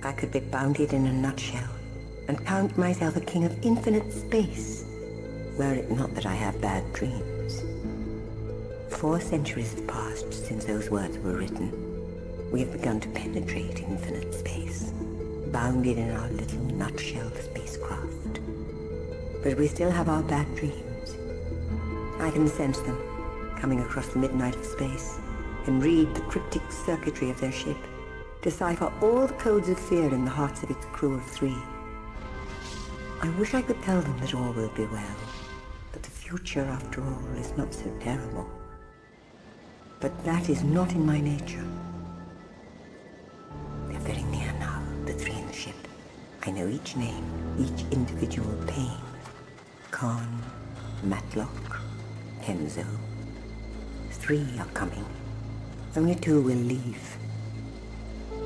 I could be bounded in a nutshell and count myself a king of infinite space, were it not that I have bad dreams. 4 centuries have passed since those words were written. We have begun to penetrate infinite space, bounded in our little nutshell spacecraft. But we still have our bad dreams. I can sense them coming across the midnight of space and read the cryptic circuitry of their ship, decipher all the codes of fear in the hearts of its crew of 3. I wish I could tell them that all will be well, that the future, after all, is not so terrible. But that is not in my nature. They're very near now, the 3 in the ship. I know each name, each individual pain. Khan, Matlock, Kenzo. 3 are coming. Only 2 will leave.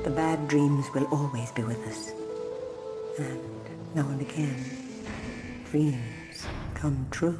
The bad dreams will always be with us. And now and again, dreams come true.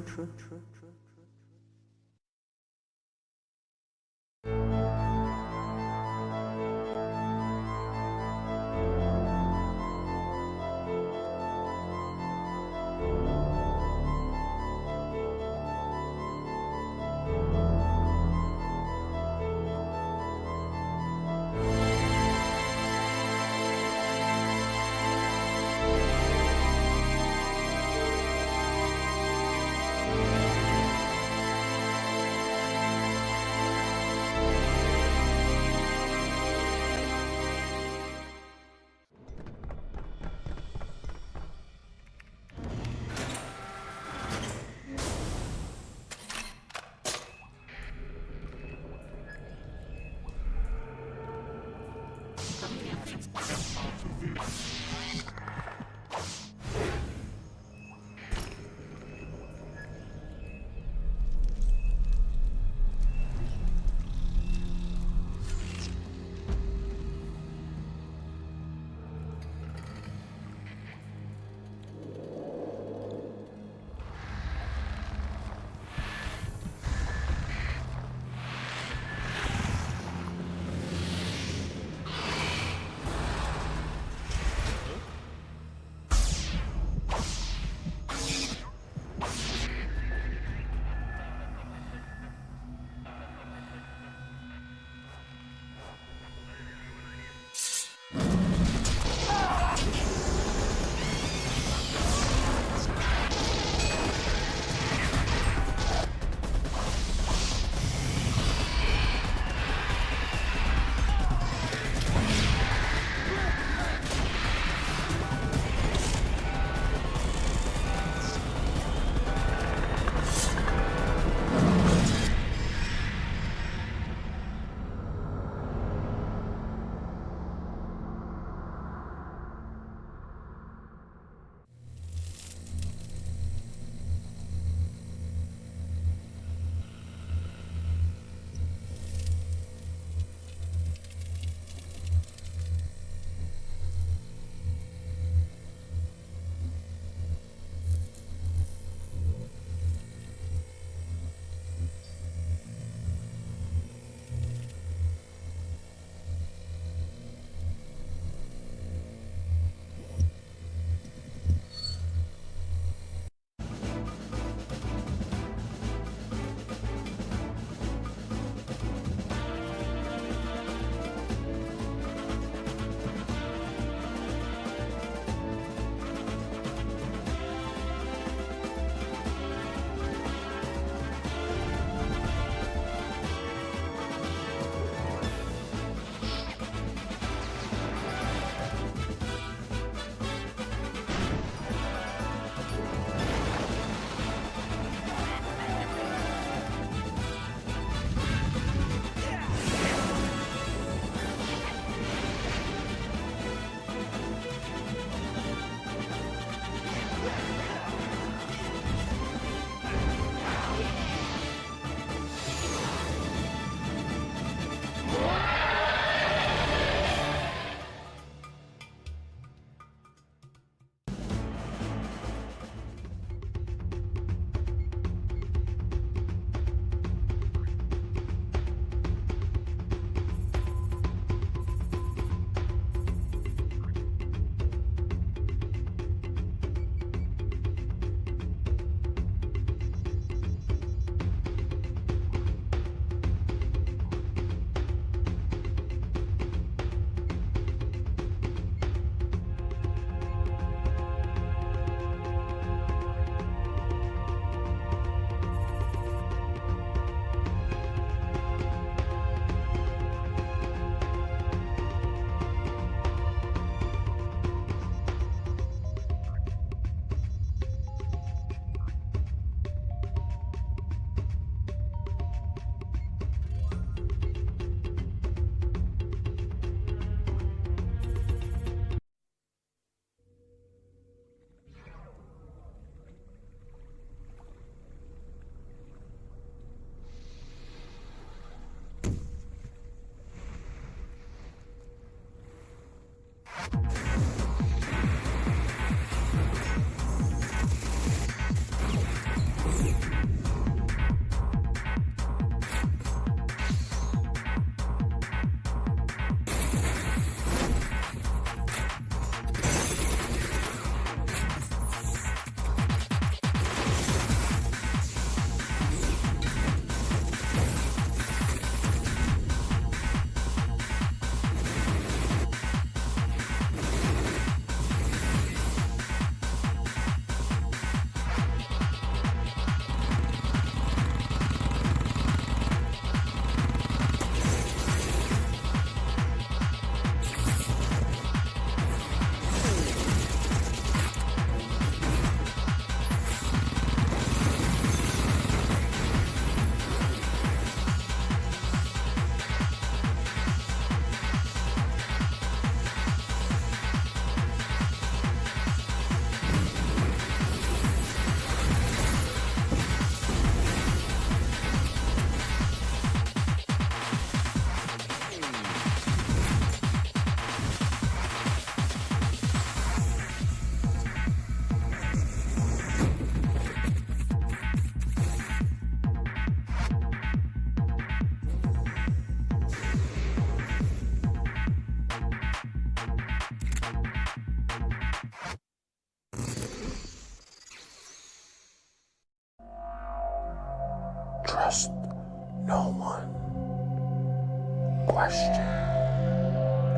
question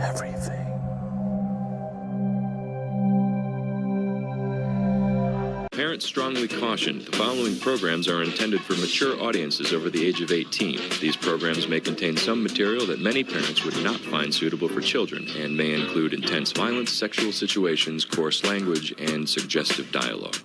everything. Parents strongly caution the following programs are intended for mature audiences over the age of 18. These programs may contain some material that many parents would not find suitable for children and may include intense violence, sexual situations, coarse language, and suggestive dialogue.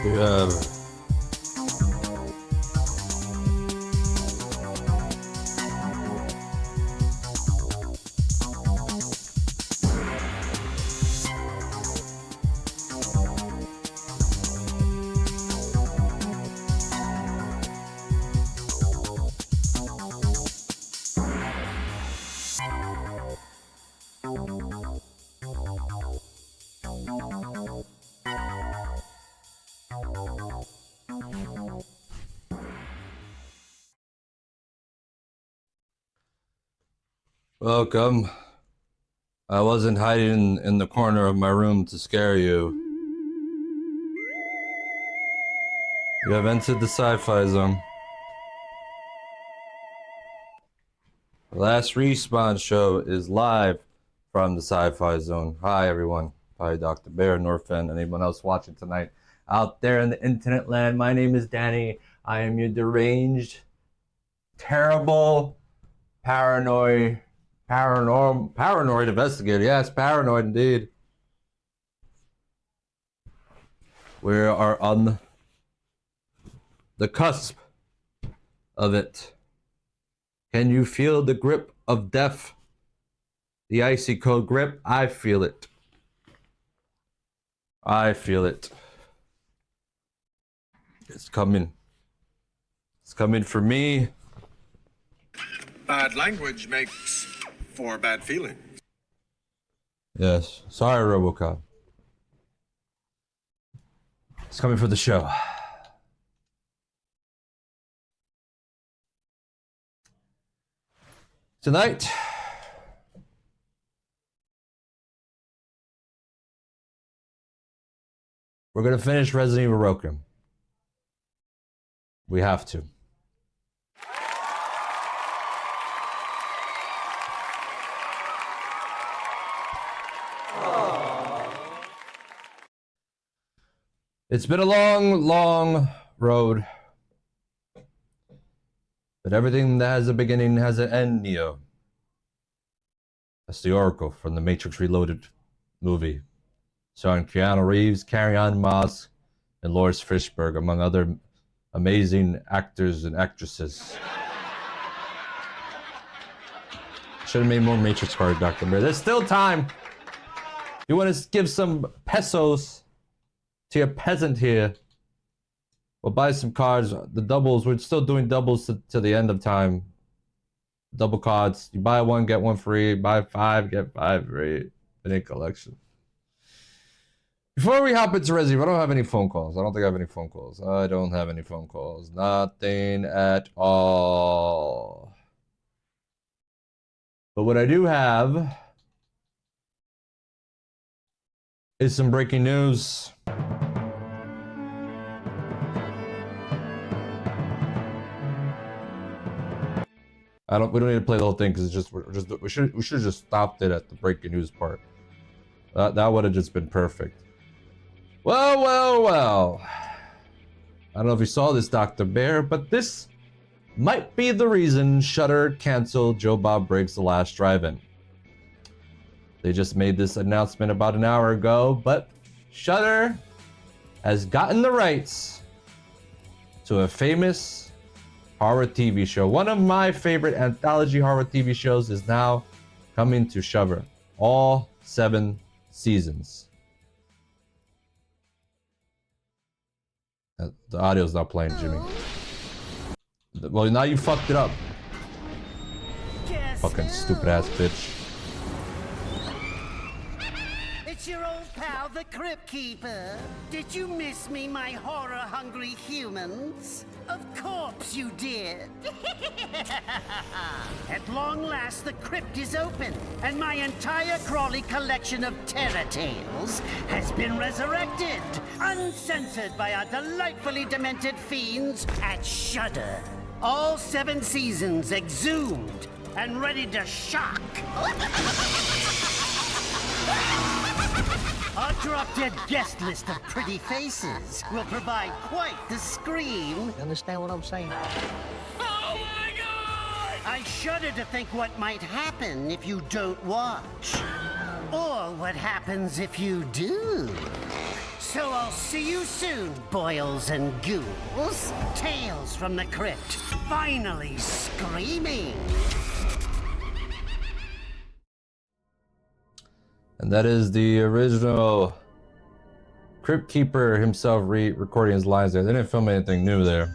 We have welcome. I wasn't hiding in the corner of my room to scare you. You have entered the Sci-Fi Zone. The last Respawn show is live from the Sci-Fi Zone. Hi everyone. Hi Dr. Bear, Norfin, anyone else watching tonight out there in the internet land. My name is Danny. I am your deranged, terrible, paranoid investigator. Yes, paranoid indeed. We are on the cusp of it. Can you feel the grip of death? The icy cold grip? I feel it. I feel it. It's coming. It's coming for me. Bad language makes for bad feelings. Yes. Sorry, RoboCop. It's coming for the show. Tonight, we're going to finish Resident Evil Rokum. We have to. It's been a long, long road. But everything that has a beginning has an end, Neo. That's the Oracle from the Matrix Reloaded movie, starring Keanu Reeves, Carrie-Anne Moss, and Lawrence Fishburne, among other amazing actors and actresses. Should have made more Matrix cards, Dr. Bear. There's still time. You want to give some pesos to your peasant here? We'll buy some cards. The doubles, we're still doing doubles to the end of time. Double cards. You buy one, get one free. Buy 5, get 5 free. Infinite collection. Before we hop into Resi, I don't have any phone calls. I don't think I have any phone calls. I don't have any phone calls. Nothing at all. But what I do have is some breaking news. We don't need to play the whole thing because it's just we should have just stopped it at the breaking news part. That would have just been perfect. Well. I don't know if you saw this, Dr. Bear, but this might be the reason Shudder canceled Joe Bob Briggs' The Last Drive-In. They just made this announcement about an hour ago, but Shudder has gotten the rights to a famous horror TV show. One of my favorite anthology horror TV shows is now coming to Shudder. All 7 seasons. The audio's not playing, Jimmy. Well, now you fucked it up. Fucking stupid ass bitch. It's your old pal, the Crypt Keeper. Did you miss me, my horror-hungry humans? Of course you did. At long last, the crypt is open, and my entire Crawley collection of terror tales has been resurrected, uncensored by our delightfully demented fiends at Shudder. All 7 seasons exhumed and ready to shock. Our drop-dead guest list of pretty faces will provide quite the scream. You understand what I'm saying? Oh my God! I shudder to think what might happen if you don't watch. Or what happens if you do. So I'll see you soon, boils and ghouls. Tales from the Crypt, finally screaming. And that is the original Crypt Keeper himself recording his lines there. They didn't film anything new there.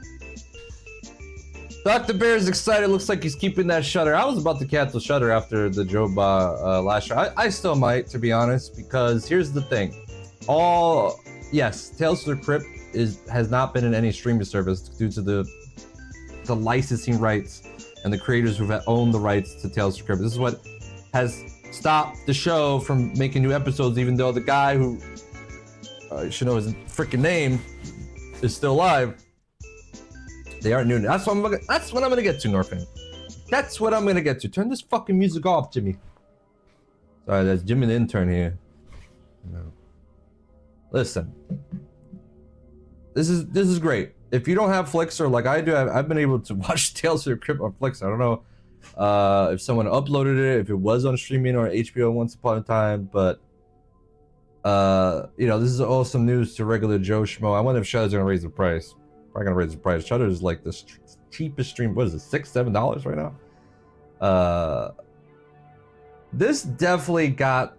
Dr. Bear's excited. Looks like he's keeping that Shudder. I was about to cancel Shudder after the Joba last year. I still might, to be honest, because here's the thing. Yes, Tales from the Crypt has not been in any streaming service due to the licensing rights and the creators who've owned the rights to Tales from the Crypt. This is what has stopped the show from making new episodes, even though the guy who you should know his freaking name is still alive. They aren't new. That's what I'm gonna get to, Norfin. That's what I'm gonna get to. Turn this fucking music off, Jimmy. Sorry, that's Jimmy the intern here. No. Listen, this is great. If you don't have Flixer like I do, I've been able to watch Tales from the Crypt on Flixer. I don't know if someone uploaded it, if it was on streaming or HBO once upon a time, but you know, this is awesome news to regular Joe Schmo. I wonder if Shudder's gonna raise the price. Probably gonna raise the price. Shudder is like the cheapest stream. What is it, $6-7 right now? This definitely got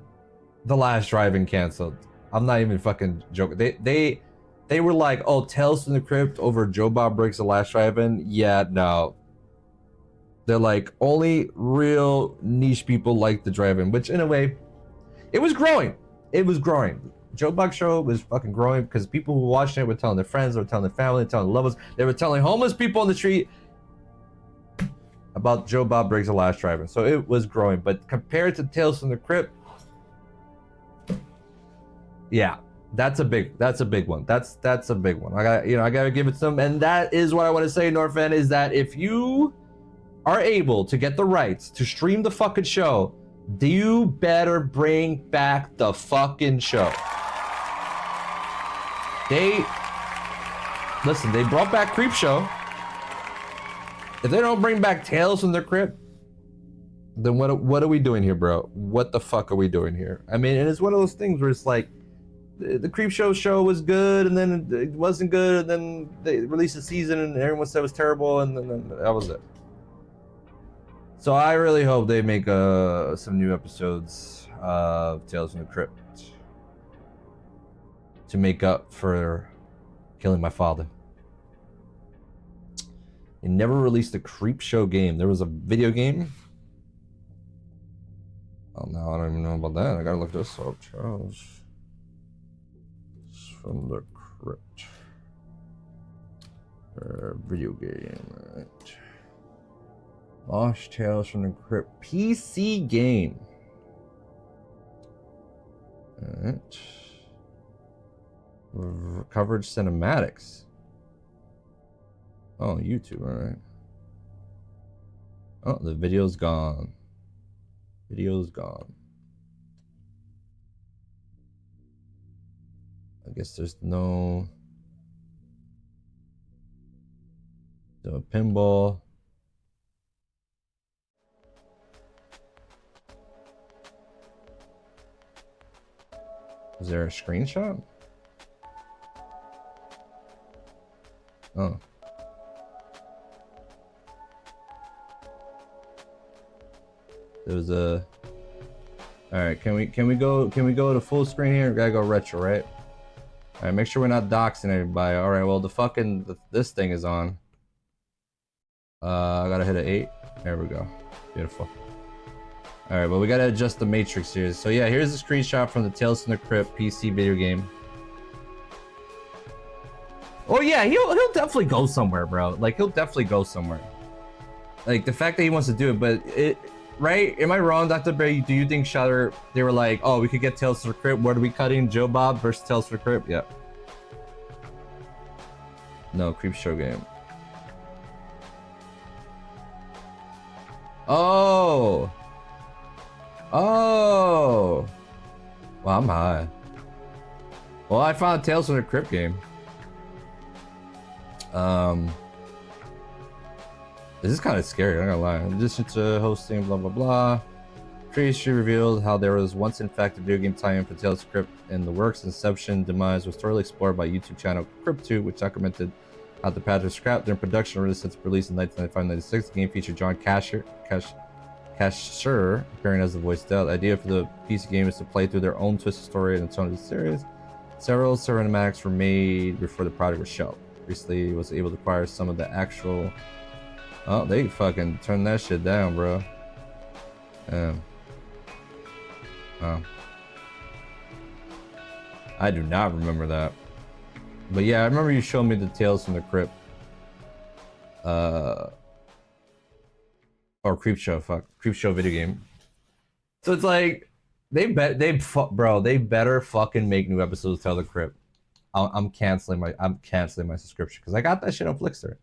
The Last Drive-In canceled. I'm not even fucking joking. They were like, oh, Tales from the Crypt over Joe Bob Briggs' The Last Drive-In. Yeah, no. They're like, only real niche people like the drive-in, which in a way, it was growing. It was growing. Joe Bob show was fucking growing because people who watched it were telling their friends, they were telling their family, they were telling lovers, they were telling homeless people on the street about Joe Bob Briggs' The Last Drive-In. So it was growing, but compared to Tales from the Crypt, yeah, That's a big one. That's a big one. I gotta give it some, and that is what I want to say, Norfan, is that if you are able to get the rights to stream the fucking show, you better bring back the fucking show. They brought back Creep Show. If they don't bring back Tales from the Crypt, then what are we doing here, bro? What the fuck are we doing here? I mean, and it's one of those things where it's like, the Creep Show was good, and then it wasn't good, and then they released a season, and everyone said it was terrible, and then that was it. So I really hope they make some new episodes of Tales from the Crypt to make up for killing my father. They never released a Creep Show game. There was a video game. Oh, no, I don't even know about that. I gotta look this up, Charles. From the Crypt. Video game, right? Lost Tales from the Crypt. PC game. Alright. Coverage cinematics. Oh, YouTube, alright. Oh, the video's gone. Video's gone. I guess there's no pinball. Is there a screenshot? Oh. There was a. All right, can we go to full screen here? We gotta go retro, right? All right, make sure we're not doxing everybody. All right, well this thing is on. I gotta hit an 8. There we go. Beautiful. All right, well we gotta adjust the matrix here. So yeah, here's a screenshot from the Tales from the Crypt PC video game. Oh yeah, he'll definitely go somewhere, bro. Like he'll definitely go somewhere. Like the fact that he wants to do it, but it. Right? Am I wrong, Dr. Barry? Do you think Shutter, they were like, oh, we could get Tales from the Crypt. What are we cutting? Joe Bob versus Tales from the Crypt? Yeah. No, Creep Show game. Oh. Oh. Well, I'm high. Well, I found a Tales from the Crypt game. This is kind of scary, I'm not gonna lie. In addition to hosting, blah blah blah. Creation revealed how there was once in fact a video game tie-in for Tales from the Crypt in the works. Inception demise was thoroughly explored by YouTube channel Crypt2, which documented how the path was scrapped during production and since release in 1995-96. The game featured John Casher appearing as the voice of Dell. The idea for the PC game is to play through their own twisted story and the tone of the series. Several cinematics were made before the product was shelved. Recently was able to acquire some of the actual. Oh, they fucking turned that shit down, bro. Oh. I do not remember that. But yeah, I remember you showed me the Tales from the Crypt. Or Creep Show, Creep Show video game. So it's like, they better fucking make new episodes of Tales of the Crypt. I'm canceling my subscription because I got that shit on Flixster.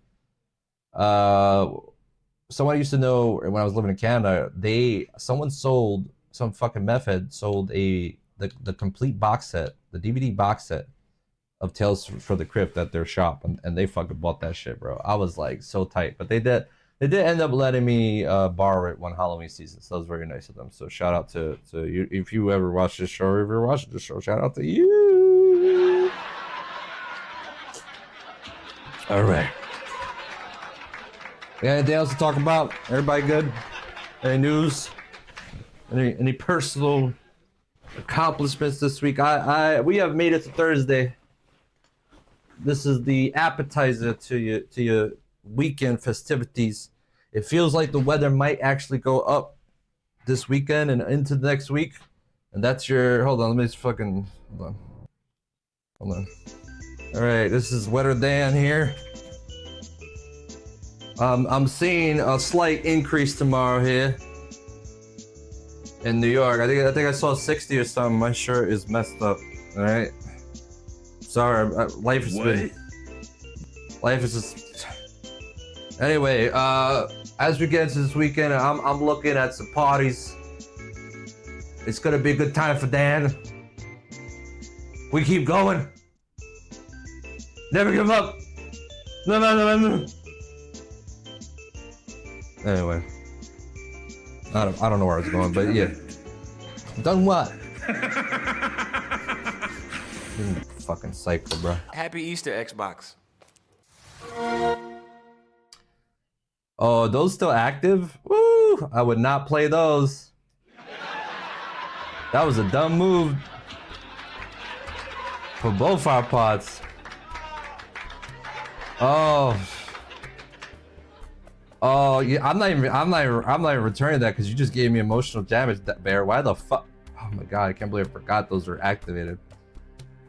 Someone I used to know when I was living in Canada, some fucking meth head sold the complete box set, the DVD box set of Tales from the Crypt at their shop, and they fucking bought that shit, bro. I was like so tight, but they did end up letting me borrow it one Halloween season, so that was very nice of them. So shout out to you if you ever watch this show, or if you're watching this show, shout out to you. All right. We got anything else to talk about? Everybody good? Any news? Any personal accomplishments this week? We have made it to Thursday. This is the appetizer to your weekend festivities. It feels like the weather might actually go up this weekend and into next week. And that's your hold on, let me just fucking hold on. Alright, this is Wetter Dan here. I'm seeing a slight increase tomorrow here in New York. I think I saw 60 or something. My shirt is messed up. All right, Sorry, life is just. Anyway, as we get into this weekend, I'm looking at some parties. It's gonna be a good time for Dan. We keep going. Never give up. No. Anyway, I don't know where I was going, but yeah. Done what? Fucking psycho, bro. Happy Easter, Xbox. Oh, those still active? Woo! I would not play those. That was a dumb move for both our pots. Oh, yeah. I'm not even returning that because you just gave me emotional damage, Bear. Why the fuck? Oh my god, I can't believe I forgot those were activated.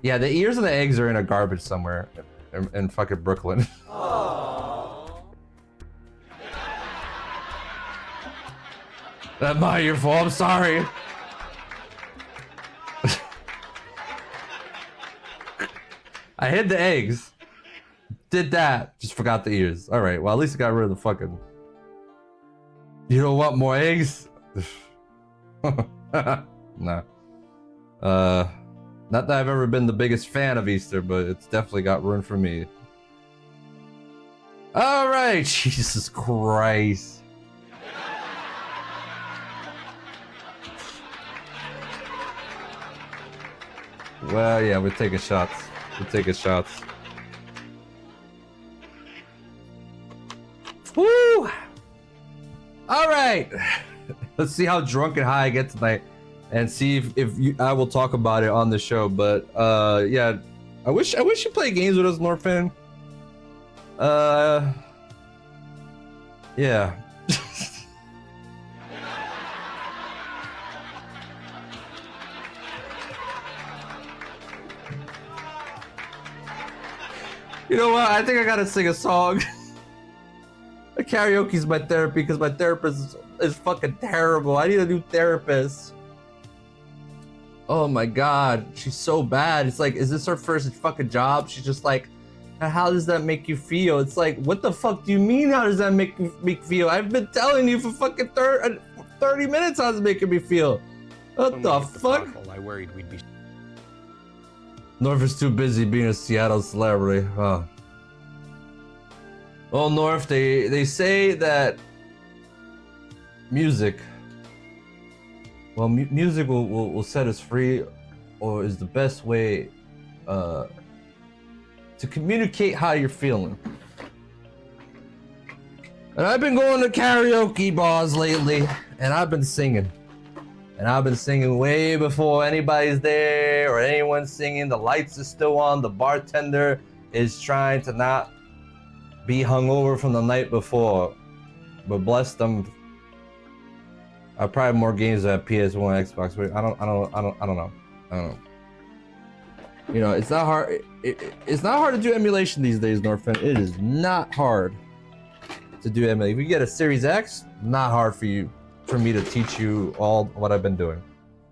Yeah, the ears and the eggs are in a garbage somewhere in fucking Brooklyn. That's not your fault. I'm sorry. I hid the eggs. Did that. Just forgot the ears. All right. Well, at least I got rid of the fucking. You don't want more eggs? Nah. Not that I've ever been the biggest fan of Easter, but it's definitely got ruined for me. All right. Jesus Christ. Well, yeah, we're taking shots. Woo! All right. Let's see how drunk and high I get tonight, and see if I will talk about it on the show. But yeah, I wish you played games with us, Norfin. Yeah. You know what? I think I gotta sing a song. Karaoke's my therapy because my therapist is fucking terrible. I need a new therapist. Oh my god, she's so bad. It's like, is this her first fucking job? She's just like, how does that make you feel? It's like, what the fuck do you mean? How does that make me feel? I've been telling you for fucking 30 minutes how it's making me feel. What the fuck? I worried we'd be. North is too busy being a Seattle celebrity. Oh. Well, North, they say that music, well, music will set us free, or is the best way to communicate how you're feeling. And I've been going to karaoke bars lately, and I've been singing. And I've been singing way before anybody's there or anyone's singing. The lights are still on. The bartender is trying to not be hungover from the night before. But bless them. I probably have more games at PS1, Xbox. But I don't know. You know, it's not hard. It's not hard to do emulation these days, Norfin. It is not hard to do emulation. If you get a Series X, not hard for me to teach you all what I've been doing.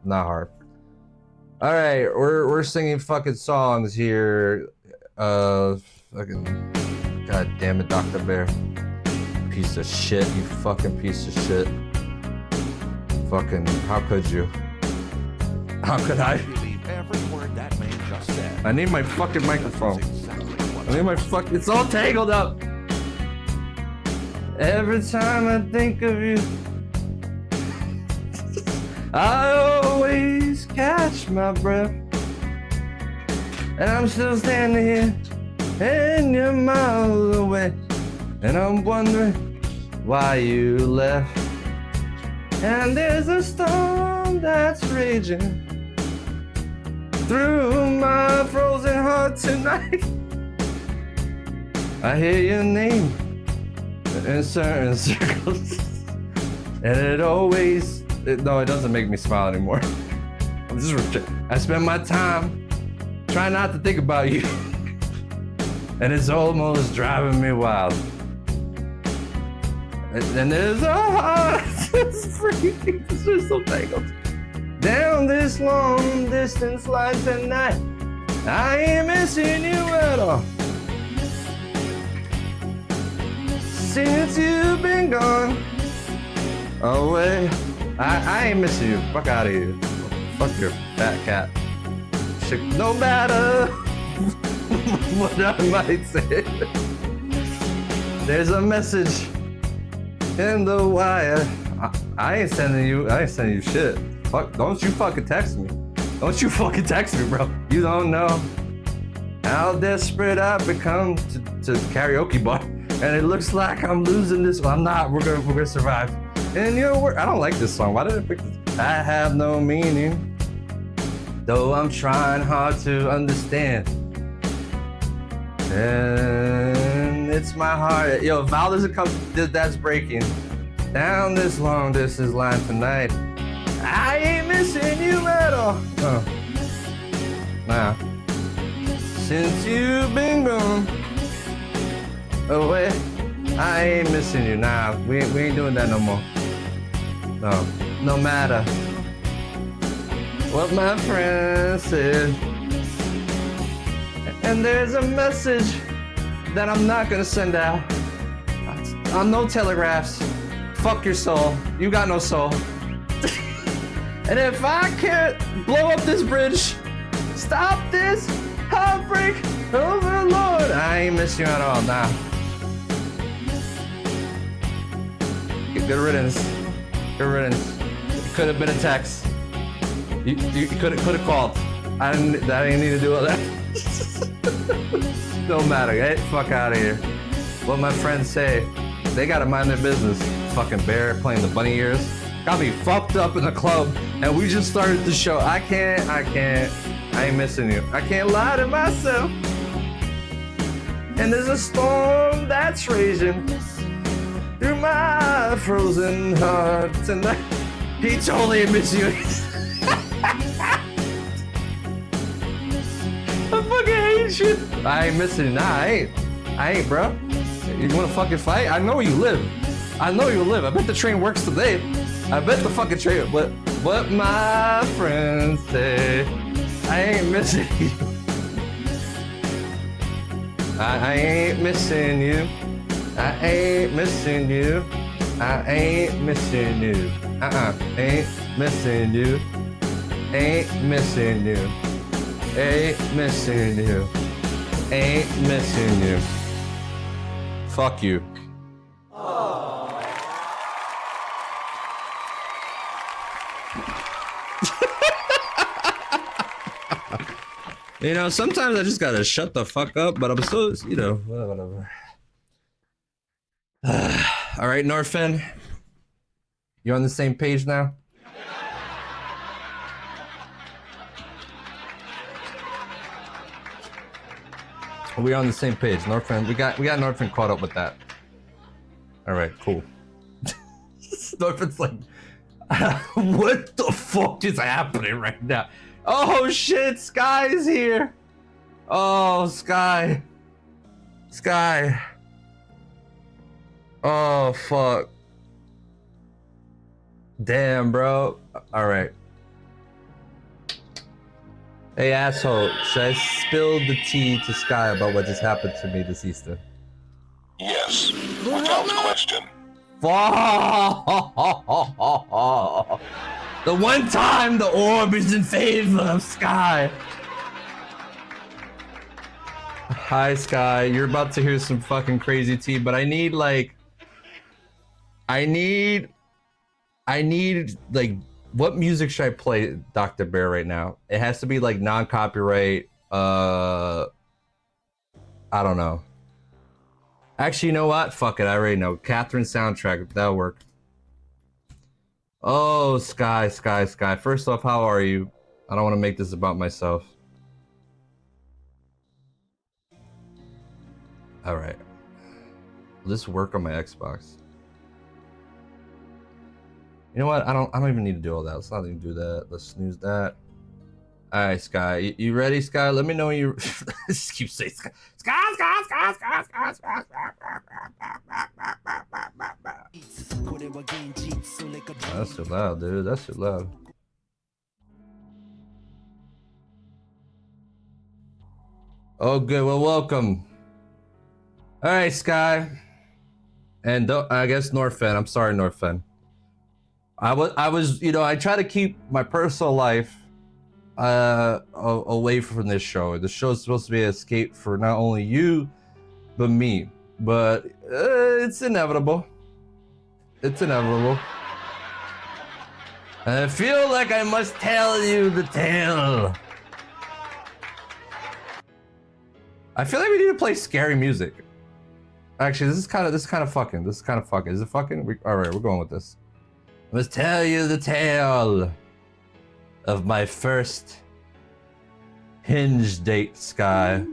Not hard. All right, we're singing fucking songs here. Fucking, god damn it, Dr. Bear. Piece of shit, you fucking piece of shit. Fucking, how could you? How could I? I need my fucking microphone. I need my fucking, it's all tangled up. Every time I think of you, I always catch my breath, and I'm still standing here, and you're miles away, and I'm wondering why you left. And there's a storm that's raging through my frozen heart tonight. I hear your name in certain circles, and it always. No, it doesn't make me smile anymore. I spend my time trying not to think about you, and it's almost driving me wild. And there's a heart that's freaking, it's so tangled. Down this long distance line tonight, I ain't missing you at all. Since you've been gone away. I ain't missing you. Fuck out of here. Fuck your fat cat. Shit, no matter what I might say, there's a message in the wire. I ain't sending you shit. Fuck, don't you fucking text me. Don't you fucking text me, bro. You don't know how desperate I've become to karaoke bar. And it looks like I'm losing this. Well, I'm not. We're gonna survive. And your word. I don't like this song. Why did I pick this? I have no meaning, though I'm trying hard to understand. And it's my heart. Yo, if Val doesn't come, that's breaking. Down this long distance line tonight. I ain't missing you at all. Nah. Since you've been gone away, I ain't missing you. Nah, we ain't doing that no more. No matter what my friends said. And there's a message that I'm not gonna send out. On no telegraphs. Fuck your soul. You got no soul. And if I can't blow up this bridge, stop this heartbreak overlord, I ain't miss you at all. Nah. Good riddance. Good riddance. It could have been a text. You could have called. I didn't need to do all that. No matter. Get the fuck out of here. What my friends say, they gotta mind their business. Fucking bear playing the bunny ears. Got me fucked up in the club, and we just started the show. I ain't missing you. I can't lie to myself. And there's a storm that's raging through my frozen heart tonight. He totally miss you. I fucking hate you. I ain't missing you. Nah, I ain't, bro. You wanna fucking fight? I know where you live. I know you live. I bet the train works today. I bet the fucking train. What my friends say, I ain't missing you. I ain't missing you. I ain't missing you. I ain't missing you. Ain't missing you. Ain't missing you. Ain't missing you. Ain't missing you. Fuck you. You know, sometimes I just gotta shut the fuck up, but I'm so, you know, whatever. All right, Norfin, you on the same page now? We're on the same page, Norfin. We got Norfin caught up with that. All right, cool. Norfin's like, what the fuck is happening right now? Oh shit, Sky is here. Oh, Sky. Sky. Oh, fuck. Damn, bro. All right. Hey, asshole. Should I spill the tea to Sky about what just happened to me this Easter? Yes, without question. The one time the orb is in favor of Sky. Hi, Sky. You're about to hear some fucking crazy tea, but I need like, what music should I play, Dr. Bear, right now? It has to be like non-copyright. I don't know. Actually, you know what? Fuck it. I already know. Catherine soundtrack. That'll work. Oh, Sky. First off, how are you? I don't want to make this about myself. All right. Will this work on my Xbox? You know what? I don't even need to do all that. Let's not even do that. Let's snooze that. All right, Sky. You ready, Sky? Let me know when you. Just keep saying Sky. Sky. Oh, that's too loud, dude. That's too loud. Oh, good. Well, welcome. All right, Sky. And I guess Norfen. I'm sorry, Norfen. I was, you know, I try to keep my personal life away from this show. The show is supposed to be an escape for not only you, but me. But it's inevitable. It's inevitable. And I feel like I must tell you the tale. I feel like we need to play scary music. Actually, this is kind of fucking. Is it fucking? All right, we're going with this. I must tell you the tale of my first hinge date, Sky.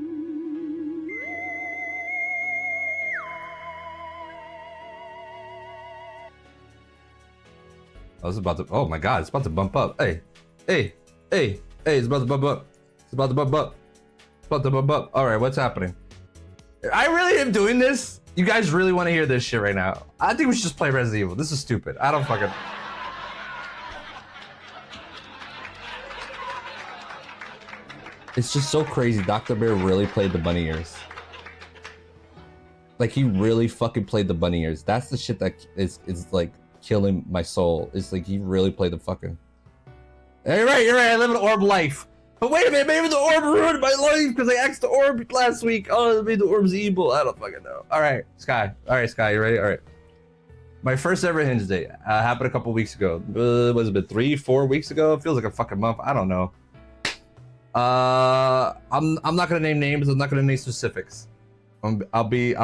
I was about to. Oh my God! It's about to bump up. Hey, hey, hey, hey! It's about to bump up. It's about to bump up. It's about to bump up. All right, what's happening? I really am doing this. You guys really want to hear this shit right now? I think we should just play Resident Evil. This is stupid. I don't fucking. It's just so crazy. Dr. Bear really played the bunny ears. Like he really fucking played the bunny ears. That's the shit that is like killing my soul. It's like he really played the fucking. Hey, you're right. I live an orb life. But wait a minute, maybe the orb ruined my life because I asked the orb last week. Oh, maybe the orb's evil. I don't fucking know. All right, Sky. All right, Sky, you ready? All right. My first ever hinge date happened a couple weeks ago. Was it been 3-4 weeks ago? It feels like a fucking month. I don't know. I'm not gonna name names. I'm not gonna name specifics. I'll be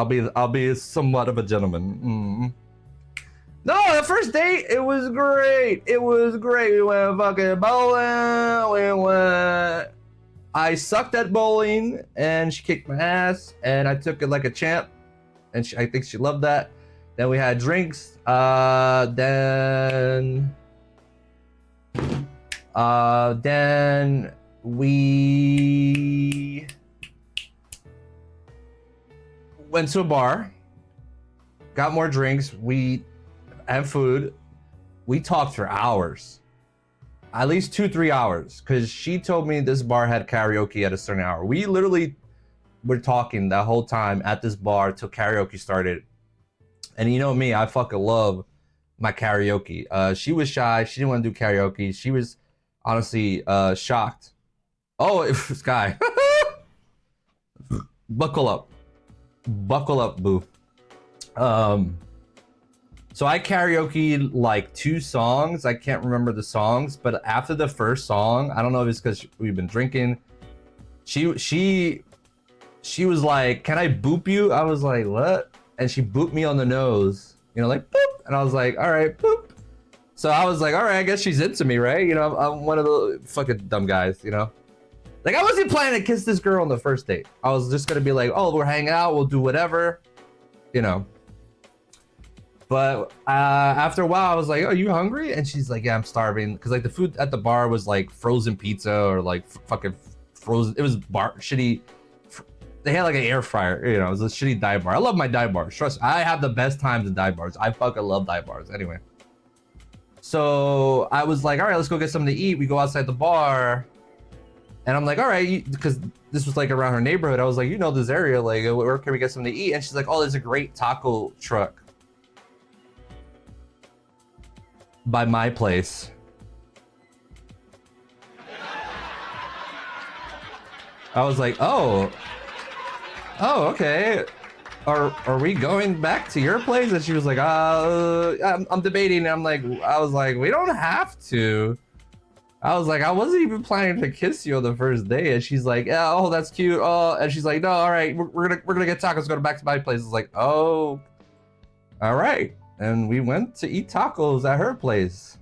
somewhat of a gentleman. No, the first date, it was great. It was great. We went fucking bowling. I sucked at bowling, and she kicked my ass, and I took it like a champ, and I think she loved that. Then we had drinks. Then we went to a bar, got more drinks. We had food. We talked for hours, at least 2-3 hours, because she told me this bar had karaoke at a certain hour. We literally were talking that whole time at this bar till karaoke started. And you know me, I fucking love my karaoke. She was shy. She didn't want to do karaoke. She was honestly shocked. Oh, Sky. Buckle up, boo. So I karaoke like 2 songs. I can't remember the songs, but after the first song, I don't know if it's because we've been drinking. She was like, "Can I boop you?" I was like, "What?" And she booped me on the nose, you know, like boop. And I was like, "All right, boop." So I was like, "All right, I guess she's into me, right?" You know, I'm one of the fucking dumb guys, you know. Like I wasn't planning to kiss this girl on the first date. I was just gonna be like, "Oh, we're hanging out. We'll do whatever," you know. But after a while, I was like, "Oh, you hungry?" And she's like, "Yeah, I'm starving." Because like the food at the bar was like frozen pizza or like fucking frozen. It was shitty. They had like an air fryer, you know. It was a shitty dive bar. I love my dive bars. Trust me, I have the best times in dive bars. I fucking love dive bars. Anyway, so I was like, "All right, let's go get something to eat." We go outside the bar, and I'm like, "All right," because this was like around her neighborhood. I was like, "You know this area? Like, where can we get something to eat?" And she's like, "Oh, there's a great taco truck by my place." I was like, oh, okay. Are we going back to your place? And she was like, I'm debating. I was like, we don't have to. I was like, I wasn't even planning to kiss you on the first day. And she's like, yeah, oh, that's cute. Oh, and she's like, no, all right, we're gonna get tacos. Go back to my place. It's like, oh, all right. And we went to eat tacos at her place.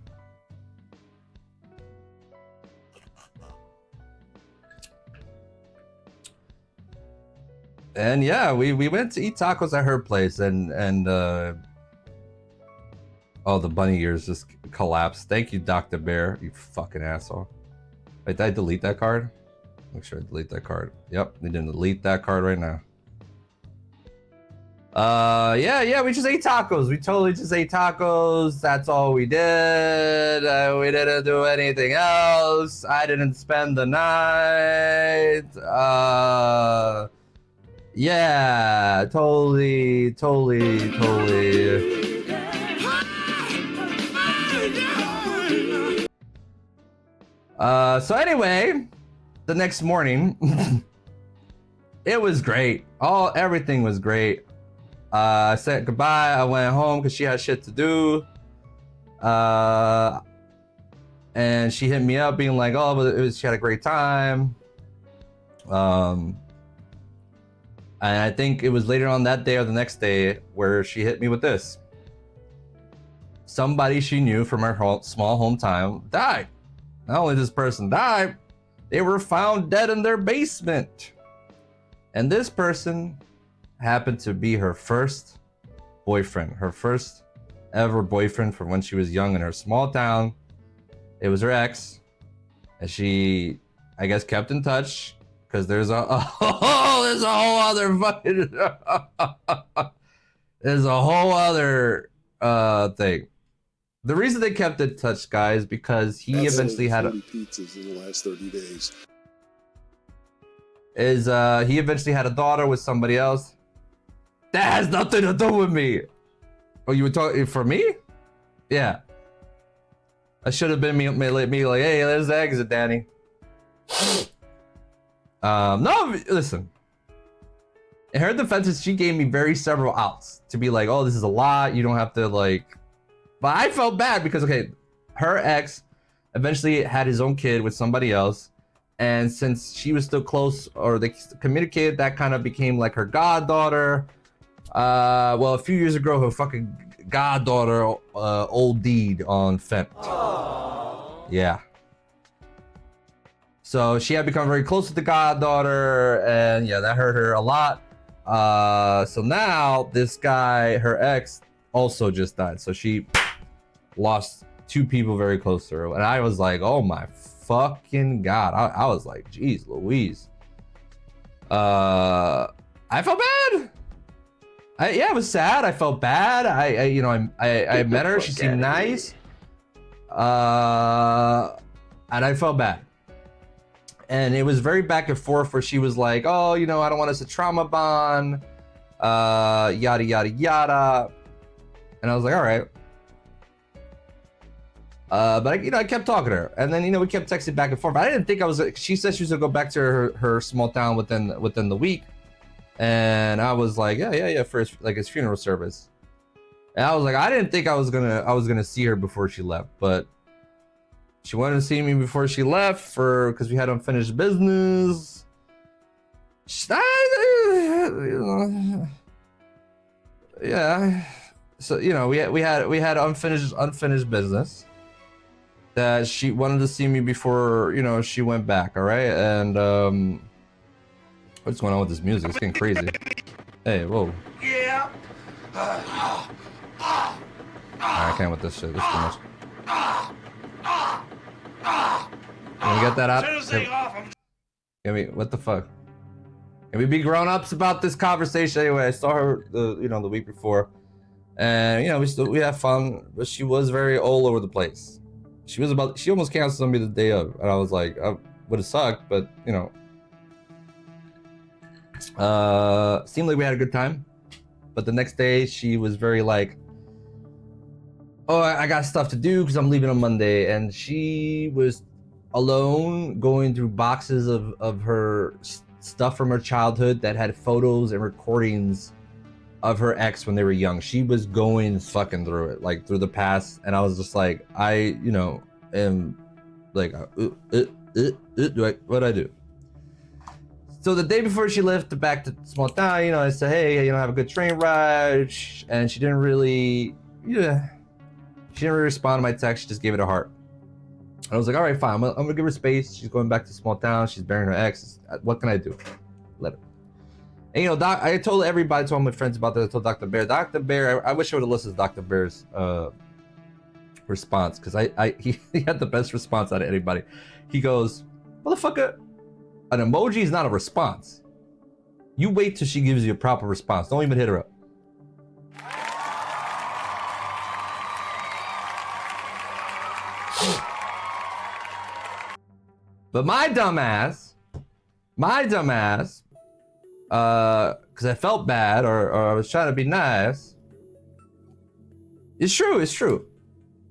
And yeah, we went to eat tacos at her place, and oh, the bunny ears just collapsed. Thank you, Dr. Bear, you fucking asshole. Wait, did I delete that card? Make sure I delete that card. Yep, we didn't delete that card right now. Yeah, we just ate tacos. We totally just ate tacos. That's all we did. We didn't do anything else. I didn't spend the night. Yeah, totally. So anyway, the next morning, it was great. Everything was great. I said goodbye. I went home because she had shit to do. And she hit me up being like, oh, she had a great time. And I think it was later on that day or the next day where she hit me with this. Somebody she knew from her small hometown died. Not only this person died, they were found dead in their basement. And this person happened to be her first boyfriend, her first ever boyfriend from when she was young in her small town. It was her ex, and she, I guess, kept in touch because there's a whole other fucking there's a whole other thing. The reason they kept in touch, guys, because he eventually had 40 pizzas in the last 30 days. He eventually had a daughter with somebody else. That has nothing to do with me. Oh, you were talking for me? Yeah. I should have been me like, hey, there's the exit, Danny. No, listen. In her defense, she gave me several outs to be like, oh, this is a lot. You don't have to like. But I felt bad because, okay, her ex eventually had his own kid with somebody else. And since she was still close, or they communicated, that kind of became like her goddaughter. Well, a few years ago, her fucking goddaughter OD'd on fent. Yeah. So she had become very close with the goddaughter, and yeah, that hurt her a lot. So now this guy, her ex, also just died. So she lost two people very close to her, and I was like, oh my fucking god. I was like, geez Louise. I felt bad. Yeah, it was sad. I felt bad. I met her. She seemed nice. And I felt bad. And it was very back and forth where she was like, oh, I don't want us to trauma bond. Yada, yada, yada. And I was like, all right. But I kept talking to her. And then, we kept texting back and forth. I didn't think she said she was gonna go back to her small town within the week. And I was like, yeah, for his funeral service. And I was like, I didn't think I was gonna see her before she left, but she wanted to see me before she left because we had unfinished business. Yeah. So we had unfinished business that she wanted to see me before she went back. All right, and what's going on with this music? It's getting crazy. Hey, whoa. Yeah. I can't with this shit. This is too much. Can we get that out? Can we? What the fuck? Can we be grown-ups about this conversation? Anyway, I saw her the week before, and we had fun, but she was very all over the place. She almost canceled on me the day of, and I was like, I would have sucked, but seemed like we had a good time. But the next day she was very like, oh, I got stuff to do because I'm leaving on Monday. And she was alone going through boxes of her stuff from her childhood that had photos and recordings of her ex when they were young. She was going fucking through it, like through the past. And I was just like, I am like, what'd I do? So the day before she left back to small town, I said, hey, have a good train ride. And she didn't really, respond to my text. She just gave it a heart. I was like, all right, fine. I'm gonna give her space. She's going back to small town. She's burying her ex. What can I do? Let her. And Doc, I told everybody, told my friends about that. I told Dr. Bear. Dr. Bear, I wish I would have listened to Dr. Bear's response, because he had the best response out of anybody. He goes, motherfucker, an emoji is not a response. You wait till she gives you a proper response. Don't even hit her up. But my dumbass, because I felt bad or I was trying to be nice. It's true.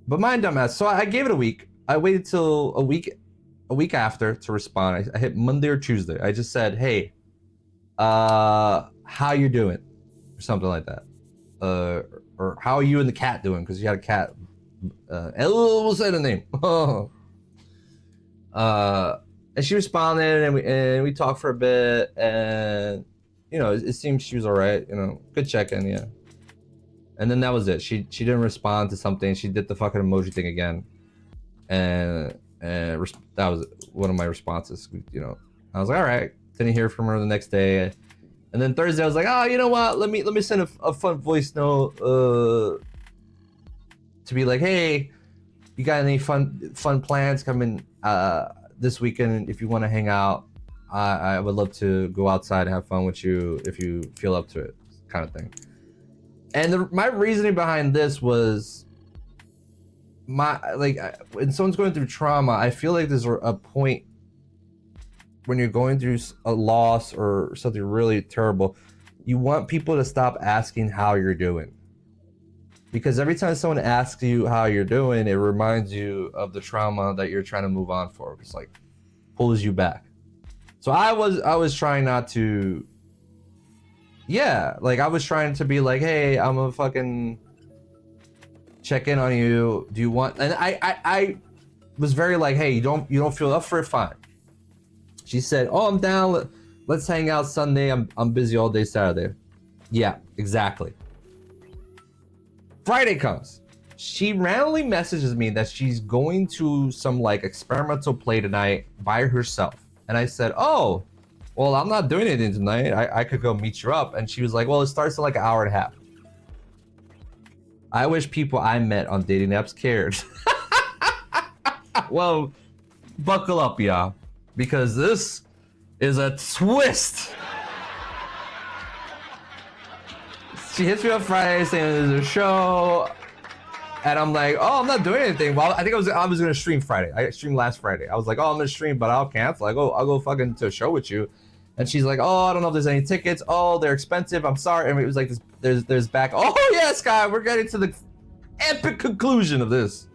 But my dumbass, so I gave it a week. I waited till a week after to respond. I hit Monday or Tuesday. I just said, hey, how you doing? Or something like that. Or how are you and the cat doing? Because you had a cat. We'll say the name. And she responded, and we talked for a bit, and you know, it seemed she was all right. You know, good check-in, yeah. And then that was it. She didn't respond to something. She did the fucking emoji thing again, and that was one of my responses. You know, I was like, all right. Didn't hear from her the next day, and then Thursday I was like, oh, you know what? Let me send a fun voice note to be like, hey, you got any fun plans coming this weekend? If you want to hang out, I would love to go outside and have fun with you if you feel up to it, kind of thing. And my reasoning behind this was when someone's going through trauma, I feel like there's a point when you're going through a loss or something really terrible, you want people to stop asking how you're doing. Because every time someone asks you how you're doing, it reminds you of the trauma that you're trying to move on for. It's like pulls you back. So I was trying not to. Yeah, like I was trying to be like, hey, I'm gonna fucking check in on you. Do you want? And I was very like, hey, you don't feel up for it? Fine. She said, oh, I'm down. Let's hang out Sunday. I'm busy all day Saturday. Yeah, exactly. Friday comes. She randomly messages me that she's going to some like experimental play tonight by herself. And I said, oh, well, I'm not doing anything tonight. I could go meet you up. And she was like, well, it starts in like an hour and a half. I wish people I met on dating apps cared. Well, buckle up, y'all, because this is a twist. She hits me up Friday saying there's a show, and I'm like, oh, I'm not doing anything. Well, I think I was gonna stream Friday. I streamed last Friday. I was like, oh, I'm gonna stream, but I'll cancel. I'll go fucking to a show with you. And she's like, oh, I don't know if there's any tickets. Oh, they're expensive. I'm sorry. And it was like this. There's back. Oh yeah, Sky, we're getting to the epic conclusion of this.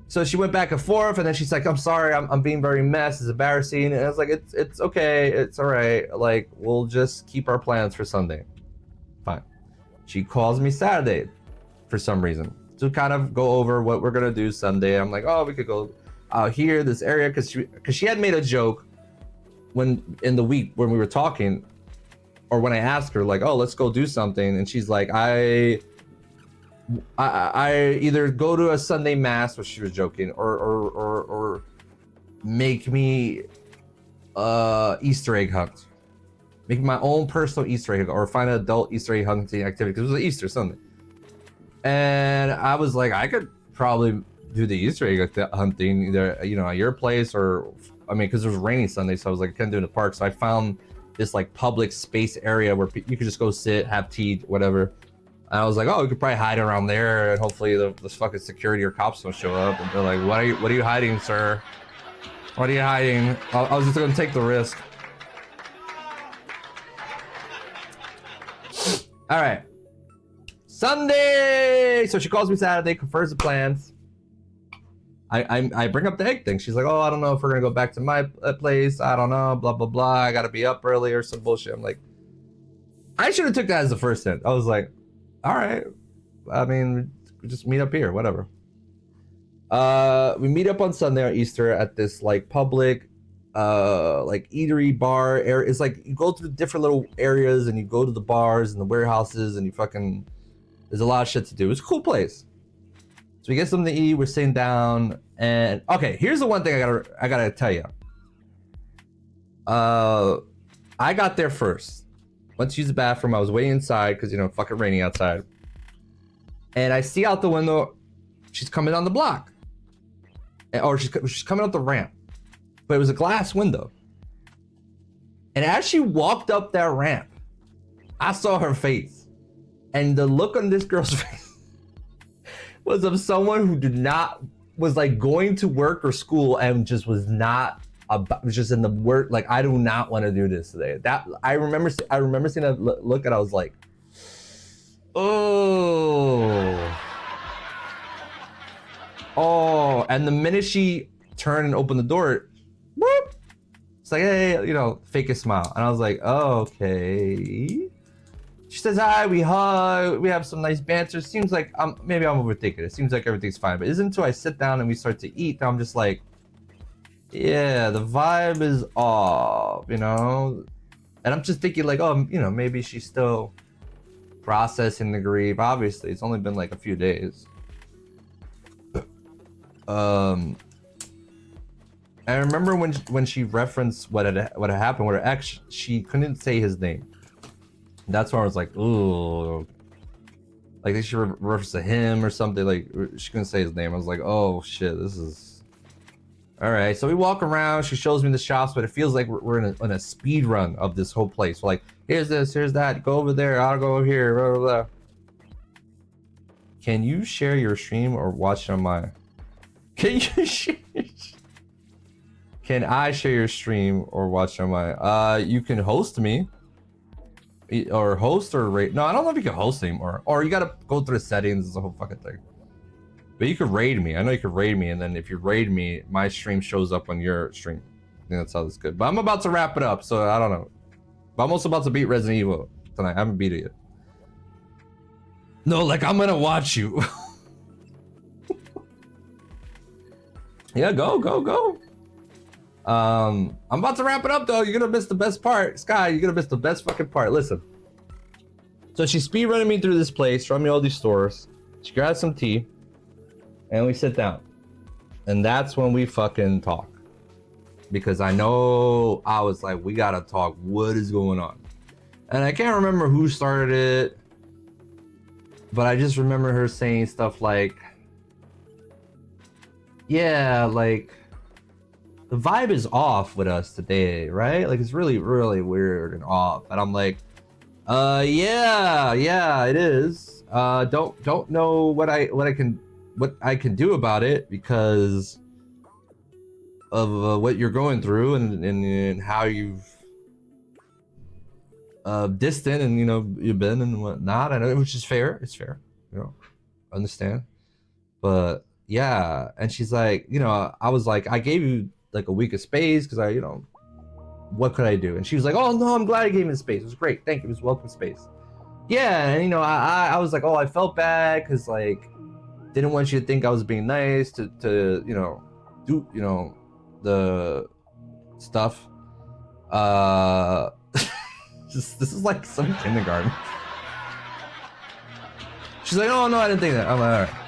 So she went back and forth, and then she's like, I'm sorry, I'm being very messy. It's embarrassing. And I was like, it's okay. It's all right. Like, we'll just keep our plans for Sunday. Fine. She calls me Saturday for some reason to kind of go over what we're gonna do Sunday. I'm like, oh, we could go out here, this area, because she had made a joke when in the week when we were talking, or when I asked her like, oh, let's go do something, and she's like, I either go to a Sunday mass, which she was joking, or make me Easter egg hunt. Make my own personal Easter egg, or find an adult Easter egg hunting activity, because it was Easter Sunday. And I was like, I could probably do the Easter egg hunting either, you know, at your place, or I mean, because it was raining Sunday, so I was like, I couldn't do it in the park. So I found this like public space area where you could just go sit, have tea, whatever. And I was like, oh, we could probably hide around there, and hopefully the fucking security or cops don't show up. And they're like, what are you hiding, sir? What are you hiding? I was just gonna take the risk. All right, Sunday. So she calls me Saturday, confirms the plans. I bring up the egg thing. She's like, oh, I don't know if we're gonna go back to my place. I don't know, blah blah blah. I gotta be up early or some bullshit. I'm like, I should have took that as the first hint. I was like, all right, I mean, we just meet up here, whatever. We meet up on Sunday on Easter at this like public like eatery bar area. It's like you go through different little areas, and you go to the bars and the warehouses, and you fucking, there's a lot of shit to do. It's a cool place. So we get something to eat, we're sitting down, and okay, here's the one thing I gotta tell you. I got there first. Went to use the bathroom. I was waiting inside because, you know, fucking raining outside. And I see out the window, she's coming down the block. Or she's coming up the ramp. But it was a glass window. And as she walked up that ramp, I saw her face. And the look on this girl's face was of someone who did not was like going to work or school and just was not about, was just in the work. Like, I do not want to do this today. That I remember seeing that look, and I was like, oh. And the minute she turned and opened the door, whoop, it's like, hey, you know, fake a smile. And I was like, oh, okay. She says, hi, we hug, we have some nice banter. Seems like maybe I'm overthinking it. Seems like everything's fine. But isn't until I sit down and we start to eat, I'm just like, yeah, the vibe is off, you know? And I'm just thinking like, oh, you know, maybe she's still processing the grief. Obviously, it's only been like a few days. I remember when she referenced what had happened with her ex, she couldn't say his name. That's why I was like, ooh, like they should reference to him or something. Like she couldn't say his name. I was like, oh shit, this is all right. So we walk around. She shows me the shops, but it feels like we're in a speed run of this whole place. We're like, here's this, here's that. Go over there. I'll go over here. Blah, blah, blah. Can you share your stream or watch on mine? Can you share? Can I share your stream or watch on mine? You can host me. Or host or raid. No, I don't know if you can host anymore. Or you gotta go through the settings. It's a whole fucking thing. But you could raid me. I know you could raid me, and then if you raid me, my stream shows up on your stream. I think that's how this is good. But I'm about to wrap it up, so I don't know. But I'm also about to beat Resident Evil tonight. I haven't beat it yet. No, like I'm gonna watch you. Yeah, go. I'm about to wrap it up though. You're gonna miss the best part. Sky, you're gonna miss the best fucking part. Listen. So she's speed running me through this place, showing me all these stores. She grabs some tea, and we sit down. And that's when we fucking talk. Because I know I was like, we gotta talk. What is going on? And I can't remember who started it, but I just remember her saying stuff like, yeah, like, the vibe is off with us today, right? Like, it's really, really weird and off. And I'm like, yeah, it is. Don't know what I can do about it because of what you're going through and how you've distant and you know you've been and whatnot. I know, which is fair. It's fair, you know, understand. But yeah, and she's like, you know, I was like, I gave you like a week of space because I, you know, what could I do? And she was like, oh no, I'm glad I gave me the space. It was great, thank you. It was welcome space. Yeah, and you know, I was like, oh, I felt bad because like didn't want you to think I was being nice to you know do you know the stuff. This is like some kindergarten. She's like, oh no, I didn't think that. I'm like, all right.